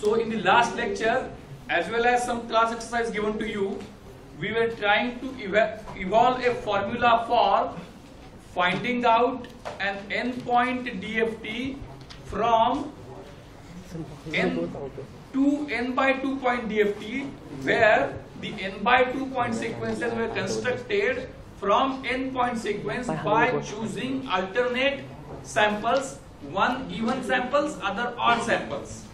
So in the last lecture, as well as some class exercise given to you, we were trying to evolve a formula for finding out an n-point DFT from n to n by 2 point DFT, where the n by 2 point sequences were constructed from n point sequence by choosing alternate samples, one even samples, other odd samples.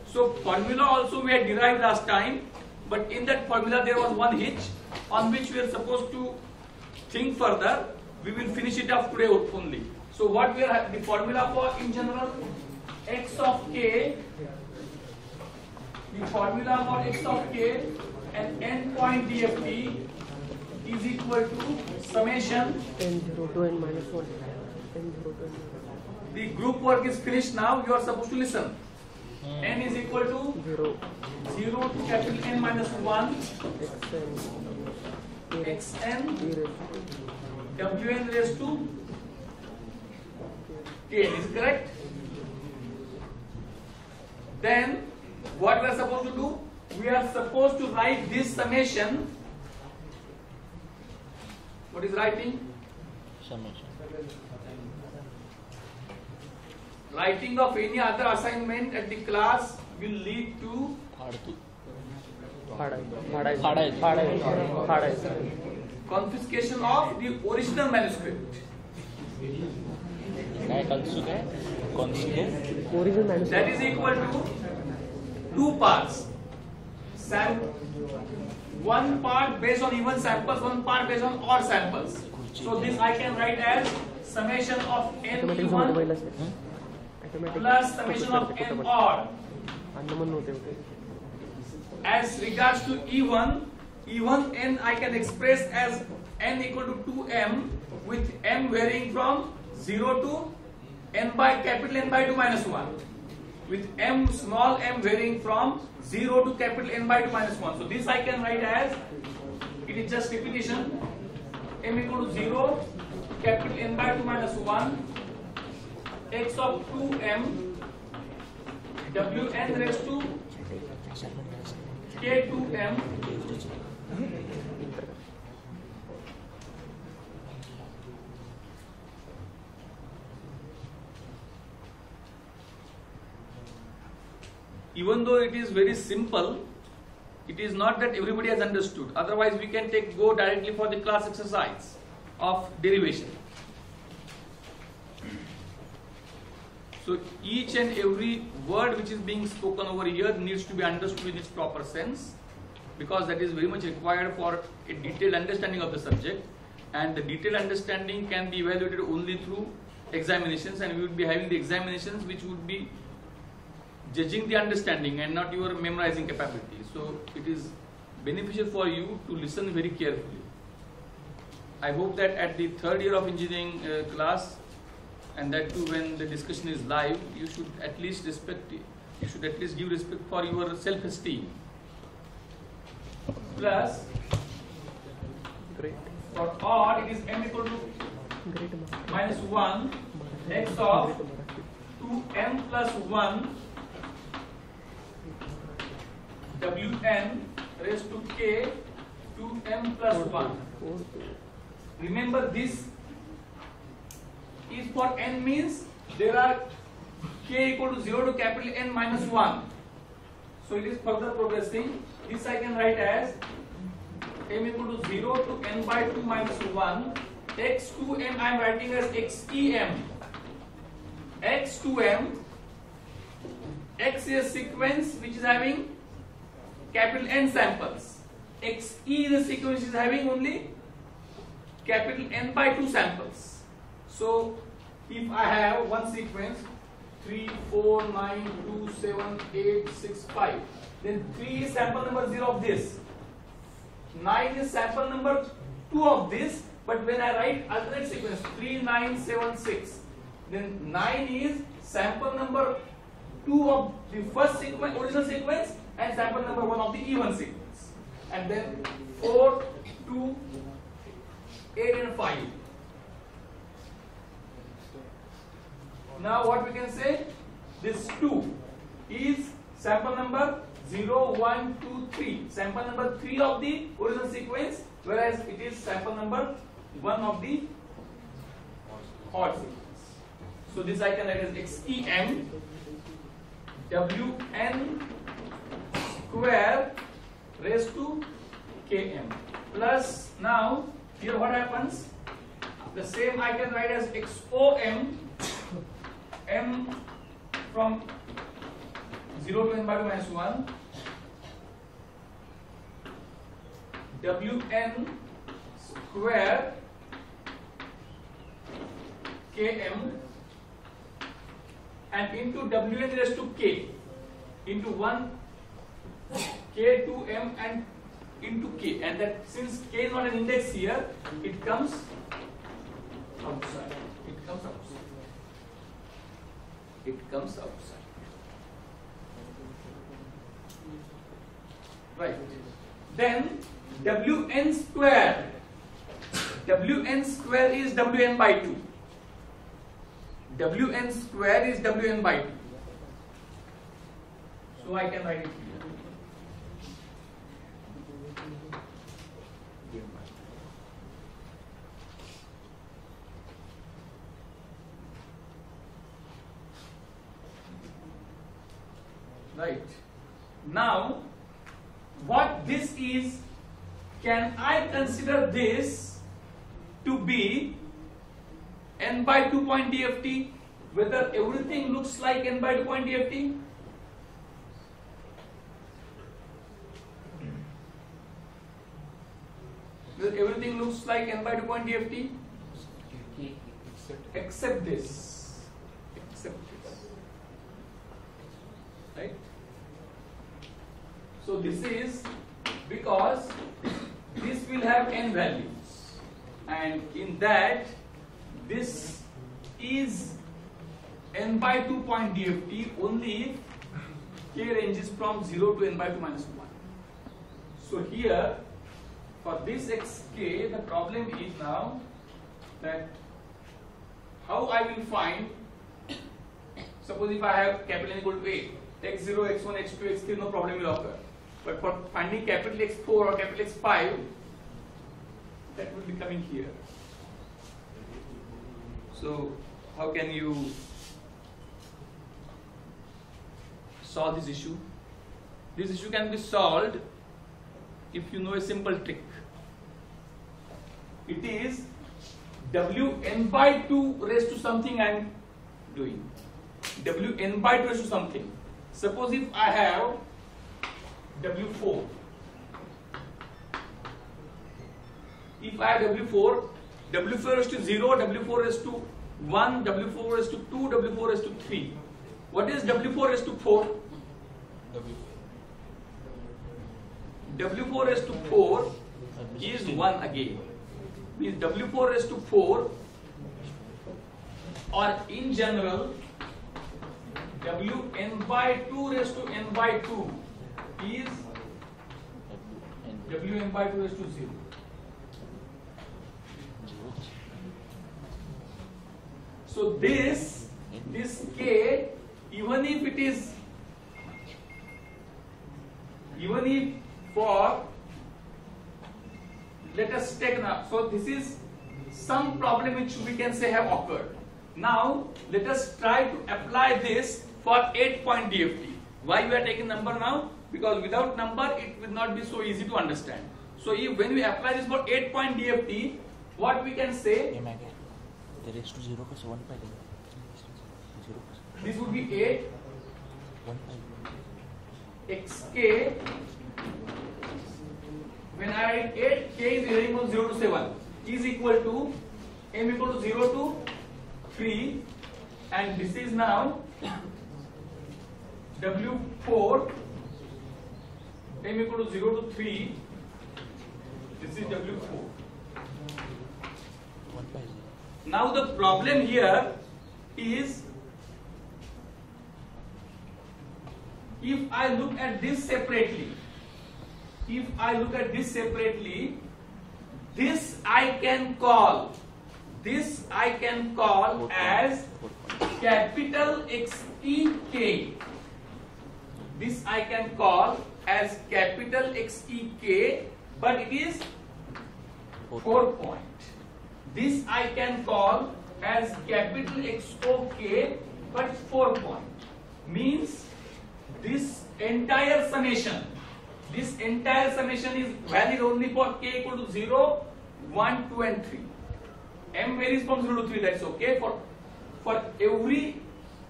So formula also we had derived last time, but in that formula there was one hitch on which we are supposed to think further. We will finish it up today only. So what we are, the formula for in general, x of k, the formula for x of k and n point DFT is equal to summation n0 to n minus 1. n0 to n minus 1. The group work is finished now. You are supposed to listen. N is equal to 0 to capital N minus 1 xn wn raised to kn. Is correct? Then what we are supposed to do? We are supposed to write this summation. What is writing? Summation. Writing of any other assignment at the class will lead to confiscation of the original manuscript. Original manuscript. That is equal to two parts. One part based on even samples, one part based on odd samples. So this I can write as summation of n even plus summation of n odd. As regards to even n I can express as n equal to 2m, with m varying from 0 to n by capital N by 2 minus 1, with m small m varying from 0 to capital N by 2 minus 1. So this I can write as, it is just repetition, m equal to 0, capital N by 2 minus 1, x of 2m wn raised to k2m even though it is very simple, it is not that everybody has understood. Otherwise we can go directly for the class exercise of derivation. So each and every word which is being spoken over here needs to be understood in its proper sense, because that is very much required for a detailed understanding of the subject, and the detailed understanding can be evaluated only through examinations, and we would be having the examinations which would be judging the understanding and not your memorizing capability. So it is beneficial for you to listen very carefully. I hope that at the third year of engineering class, and that too when the discussion is live, you should at least respect it. You should at least give respect for your self-esteem. Plus, for odd, it is m equal to minus 1 x of 2m plus 1 wn raised to k 2m plus 1. Remember, this is for n, means there are k equal to 0 to capital N minus 1. So it is further progressing. This I can write as m equal to 0 to n by 2 minus 1. x2m I am writing as xem. x2m, x is a sequence which is having capital N samples. xe is a sequence which is having only capital N by 2 samples. So if I have one sequence 3, 4, 9, 2, 7, 8, 6, 5, then 3 is sample number 0 of this, 9 is sample number 2 of this, but when I write alternate sequence 3, 9, 7, 6, then 9 is sample number 2 of the first sequence, original sequence, and sample number 1 of the even sequence, and then 4, 2, 8 and 5. Now what we can say, this 2 is sample number 0, 1, 2, 3. Sample number 3 of the original sequence, whereas it is sample number 1 of the odd sequence. So this I can write as XEM Wn square raised to Km plus, now here what happens, the same I can write as XOM m from 0 to n by 2 minus 1 Wn square Km and into Wn raised to K into 1 K to M and into K, and that since K is not an index here, it comes outside. It comes outside. It comes outside. Right. Then Wn square. Wn square is Wn by 2. Wn square is Wn by 2. So I can write it here. Right. Now, what this is, can I consider this to be n by 2 point DFT? Whether everything looks like n by 2 point DFT? Whether everything looks like n by 2 point DFT? Except this. Except this. Right? So this is because this will have n values, and in that this is n by 2 point DFT only if k ranges from 0 to n by 2 minus 1. So here for this xk, the problem is now that how I will find, suppose if I have capital N equal to A, x0, x1, x2, x3, no problem will occur. But for finding capital X4 or capital X5, that will be coming here. So how can you solve this issue? This issue can be solved if you know a simple trick. It is Wn by 2 raised to something I am doing. Wn by 2 raised to something. Suppose if I have W4. If I have W4, W4 is to 0, W4 is to 1, W4 is to 2, W4 is to 3. What is W4 is to 4? W4 is to 4 is 1 again. Means W4 is to 4, or in general, Wn by 2 raised to n by 2 is Wn by 2 raised to 0. So this k, even if it is, even if for, let us take now, so this is some problem which we can say have occurred. Now let us try to apply this for 8 point DFT. Why we are taking number now? Because without number it will not be so easy to understand. So if when we apply this for 8 point DFT, what we can say? This would be 8 xk. When I write 8, k is varying from 0 to 7 is equal to m equal to 0 to 3, and this is now W4 m equal to 0 to 3. This is W4. Now the problem here is, if I look at this separately, this I can call as capital XEK. This I can call as capital XEK, but it is 4 point. This I can call as capital XOK, but 4 point. Means this entire summation is valid only for k equal to 0, 1, 2 and 3. M varies from 0 to 3, that's okay. For every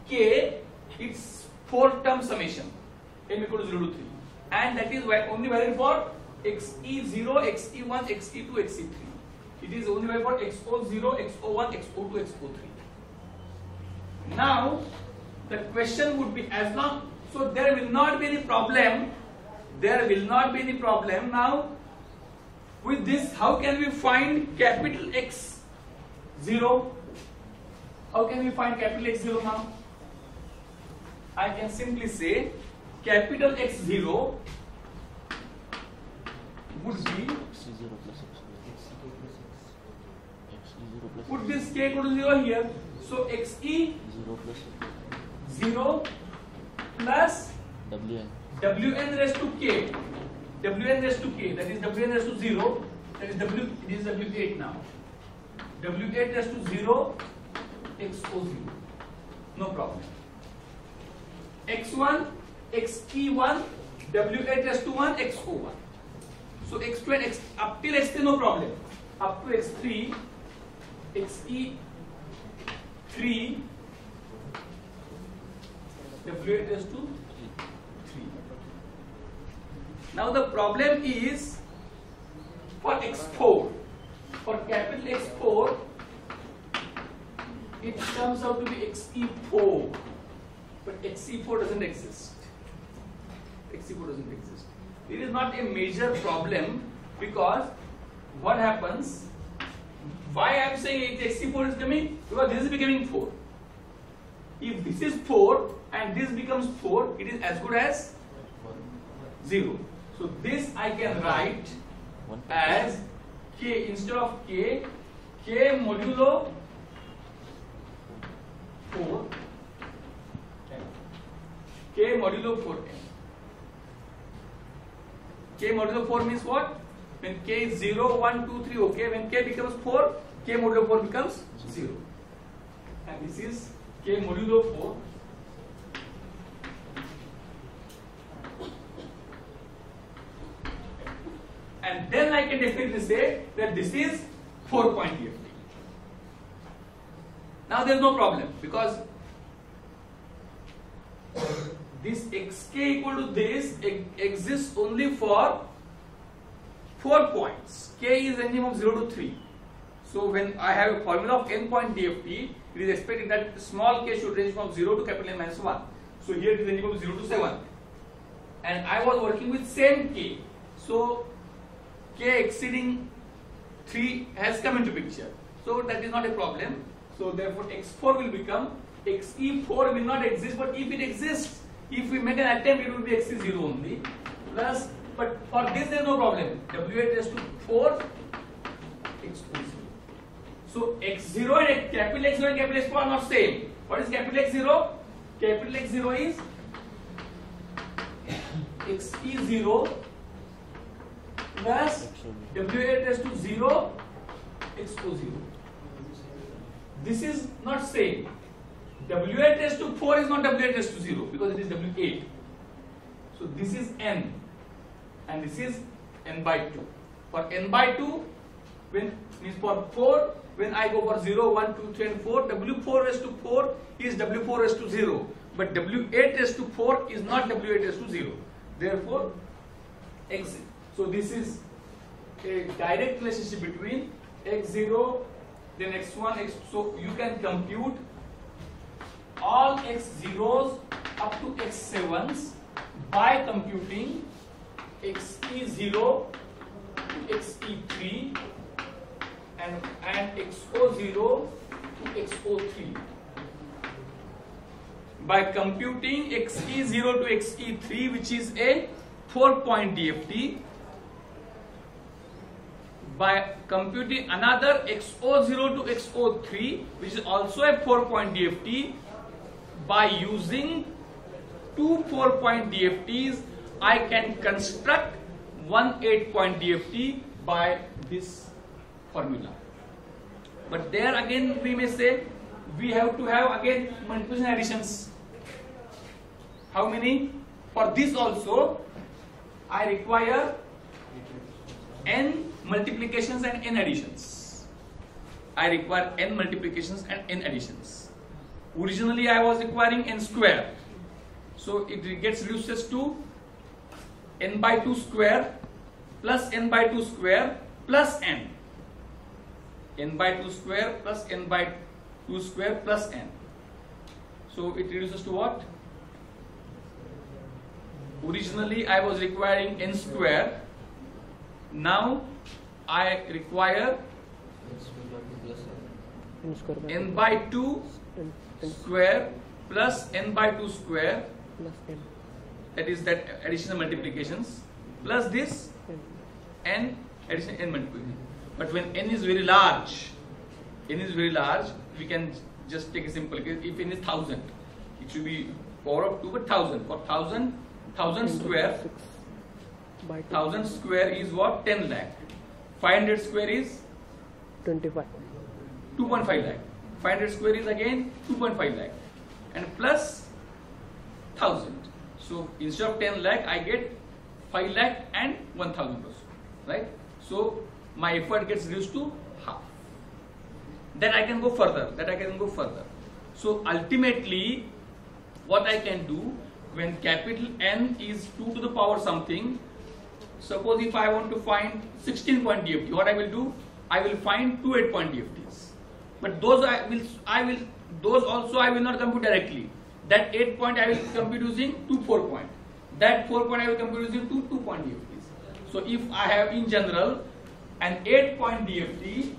k, it's 4 term summation, m equal to 0 to 3. And that is only valid for XE0, XE1, XE2, XE3. It is only valid for XO0, XO1, XO2, XO3. Now, the question would be as long, so there will not be any problem. Now, with this, how can we find capital X0? How can we find capital X0 now? I can simply say capital X0 would be, put this k equal to 0 here. So XE 0 plus Wn raised to k. Wn raised to k, that is Wn raised to 0. That is it is W8 now. W8 raised to 0, XO0. No problem. X1, XE1, W8 raised to 1, XO1. So X2 and X up till X3 no problem. Up to X3, XE3, W8 raised to 3. Now the problem is for X4. For capital X4, it comes out to be XE4. But XE4 doesn't exist. XE4 doesn't exist. It is not a major problem because what happens? Why I am saying XE4 is coming? Because this is becoming 4. If this is 4 and this becomes 4, it is as good as 0. So this I can write as k instead of k modulo 4. K modulo 4n. K modulo 4 means what? When k is 0, 1, 2, 3, okay. When k becomes 4, k modulo 4 becomes 0. And this is k modulo 4. And then I can definitely say that this is 4 point DFT. Now there is no problem because this xk equal to this exists only for 4 points. K is anything from 0 to 3. So when I have a formula of n point DFT, it is expected that small k should range from 0 to capital N minus 1. So here it is ranging from 0 to 7. And I was working with same k. So k exceeding 3 has come into picture. So that is not a problem. So therefore x4 will become, xe4 will not exist, but if it exists, if we make an attempt, it will be xe0 only. Plus, but for this there is no problem. W8 raised to 4, x0. So x0 and capital X0 and capital X4 are not same. What is capital X0? Capital X0 is xe0 plus W8 raised to 0, XO0. This is not same. W8 raised to 4 is not W8 raised to 0 because it is W8. So this is n and this is n by 2. For n by 2, when means for 4, when I go for 0, 1, 2, 3 and 4, W4 raised to 4 is W4 raised to 0. But W8 raised to 4 is not W8 raised to 0. Therefore, exit. So this is a direct relationship between x0, then x1, x. So you can compute all x0s up to x7s by computing xe0 to xe3 and xo0 to xo3. By computing xe0 to xe3, which is a 4-point DFT, by computing another xo0 to xo3, which is also a 4-point DFT, by using two 4-point DFTs, I can construct one 8-point DFT by this formula. But there again we may say we have to have again multiplication additions. How many? For this also I require n multiplications and n additions. I require n multiplications and n additions. Originally I was requiring n square. So it gets reduced to n by 2 square plus n by 2 square plus n. N by 2 square plus n by 2 square plus n. So it reduces to what? Originally I was requiring n square. Now I require n by 2 square plus n by 2 square, plus n. that is that additional multiplications, plus this n additional n multiplication. But when n is very large, we can just take a simple case. If n is 1000, it should be power of 2 but 1000. For 1000 square, 1000 square is what? 10 lakh. 500 square is 25. 2.5 lakh. 500 square is again 2.5 lakh. And plus 1000. So instead of 10 lakh, I get 5 lakh and 1000 also. Right? So my effort gets reduced to half. Then I can go further. So ultimately, what I can do when capital N is 2 to the power something, suppose if I want to find 16-point DFT, what I will do? I will find two 8-point DFTs. But those those also I will not compute directly. That 8-point I will compute using two 4-point. That 4-point I will compute using two 2-point DFTs. So if I have in general an 8-point DFT,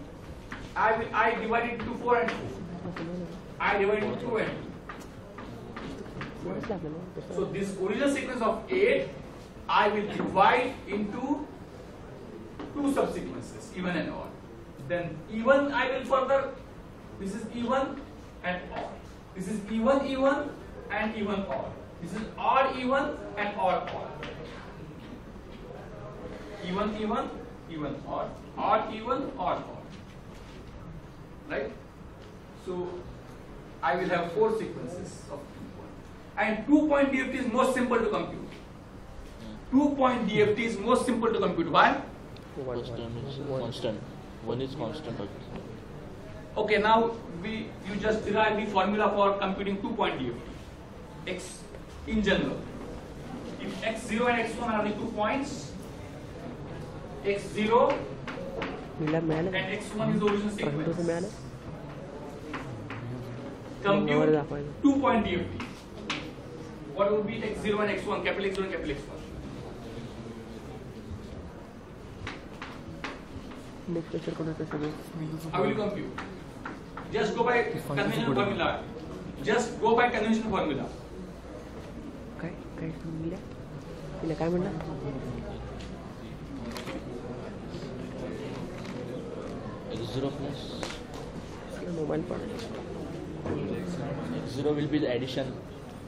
I divide it into 4 and 4. I divide it into 2 and 2. So this original sequence of 8, I will divide into two subsequences, even and odd. Then even I will further, this is even and odd. This is even and even odd. This is odd even and odd odd. Even odd. Odd even, odd odd. Right? So I will have 4 sequences of 2-point. And 2-point DFT is most simple to compute. 2-point DFT is most simple to compute. Why? First term is constant. One is constant. Okay, now you just derive the formula for computing 2-point DFT. X in general. If x0 and x1 are the 2 points, x0 and x1 is the original sequence. Compute 2-point DFT. What would be x0 and x1, capital X0 and capital X1? How will you compute? Just go by conventional formula. काय म्हणलं तिला काय म्हणलं x0 plus mobile पण x0 will be the addition.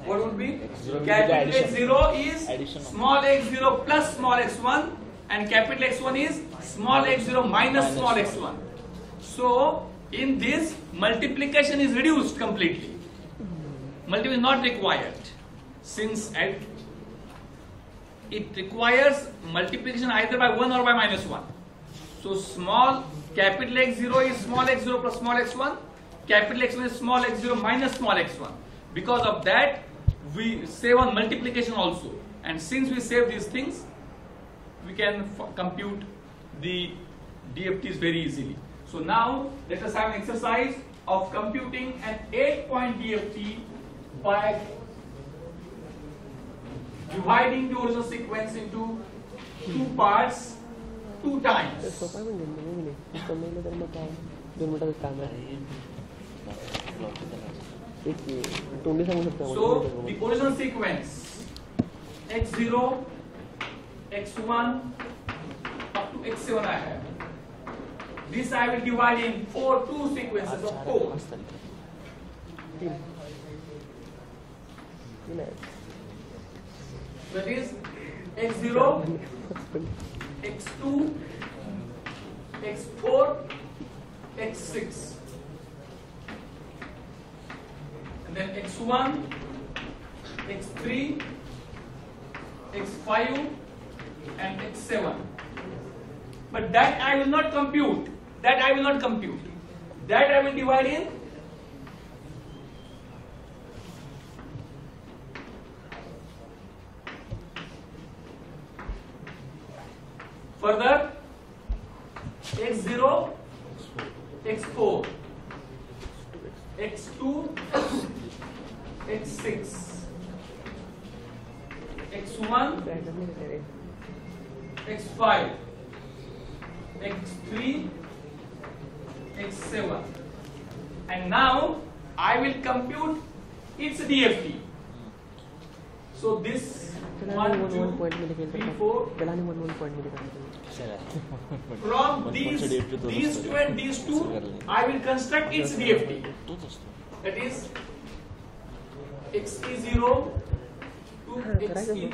What would be? X0 will be the capital addition. X0 is Addition of- small x0 plus small x1 and capital X1 is small x0 minus small x1. So in this, multiplication is reduced completely. Multiplication is not required, since it requires multiplication either by 1 or by minus 1. So small capital X0 is small x0 plus small x1, capital X1 is small x0 minus small x1. Because of that, we save on multiplication also. And since we save these things, we can compute the DFTs very easily. So now let us have an exercise of computing an 8-point DFT by dividing the original sequence into 2 parts 2 times. सोपा म्हणजे मी समजलं तर मग काय 2 मिनिटात काम आहे एक तोंडी सांगू शकता So the original sequence x0, x1 up to x7 I have. This I will divide in 2 sequences of 4. That is x0, x2, x4, x6, and then x1, x3, x5, and x7. But that I will not compute. That I will not compute. That I will divide in further x0, x4, x2, x6, x1, x5, x3, x7, and now I will compute its DFT. So this 1, 2, 3, 4. From these two and these two, I will construct its DFT. That is xe0 to xe3.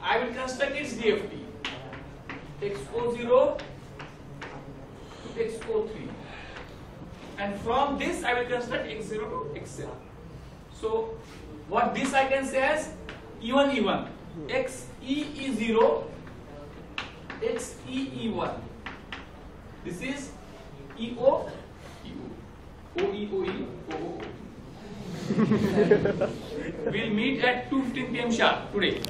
I will construct its DFT. xo0 to xo3. And from this, I will construct x0 to x7. So, what this I can say as E1 E1, xe0, xe1. This is EO, OE, OE, OO. We'll meet at 2:15 p.m. sharp today.